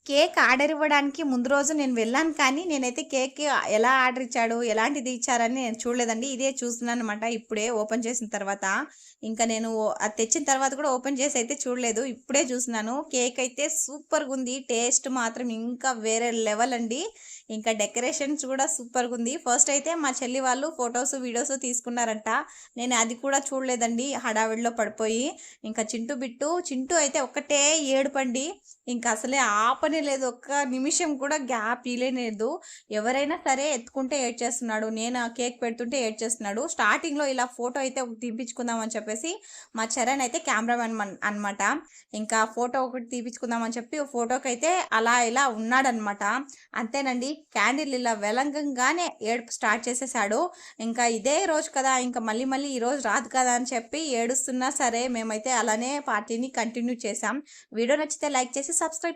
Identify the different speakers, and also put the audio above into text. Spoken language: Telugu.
Speaker 1: కేక్ ఆర్డర్ ఇవ్వడానికి ముందు రోజు నేను వెళ్ళాను కానీ, నేనైతే కేక్ ఎలా ఆర్డర్ ఇచ్చాడు, ఎలాంటిది ఇచ్చారని నేను చూడలేదండి. ఇదే చూస్తున్నాననమాట ఇప్పుడే ఓపెన్ చేసిన తర్వాత. ఇంకా నేను అది తెచ్చిన తర్వాత కూడా ఓపెన్ చేసి అయితే చూడలేదు. ఇప్పుడే చూస్తున్నాను. కేక్ అయితే సూపర్‌గుంది. టేస్ట్ మాత్రం ఇంకా వేరే లెవెల్ అండి. ఇంకా డెకరేషన్స్ కూడా సూపర్‌గుంది. ఫస్ట్ అయితే మా చెల్లి వాళ్ళు ఫోటోస్, వీడియోస్ తీసుకున్నారంట. నేను అది కూడా చూడలేదండి హడావిడిలో పడిపోయి. ఇంకా చింటూ అయితే ఒక్కటే ఏడుపండి. ఇంకా అసలే ఆపనే లేదు. ఒక్క నిమిషం కూడా గ్యాప్ ఇయలేదు. ఎవరైనా సరే ఎత్తుకుంటే ఏడ్చేస్తున్నాడు. నేను ఆ కేక్ పెడుతుంటే ఏడ్చేస్తున్నాడు. స్టార్టింగ్‌లో ఇలా ఫోటో అయితే ఒకటి తీపించుకుందాం అని చెప్పేసి మా చరణ్ అయితే కెమెరామెన్ అన్నమాట. ఇంకా ఫోటో ఒకటి తీపించుకుందాం అని చెప్పి ఫోటోకైతే అలా ఇలా ఉన్నాడనమాట. అంతేనండి, క్యాండిల్ ఇలా వెలంగంగానే ఏడుపు స్టార్ట్ చేసేసాడు. ఇంకా ఇదే రోజు కదా, ఇంకా మళ్ళీ ఈ రోజు రాదు కదా అని చెప్పి ఏడుస్తున్నా సరే మేమైతే అలానే పార్టీని కంటిన్యూ చేసాం. వీడియో నచ్చితే లైక్ చేసి సబ్స్క్రైబ్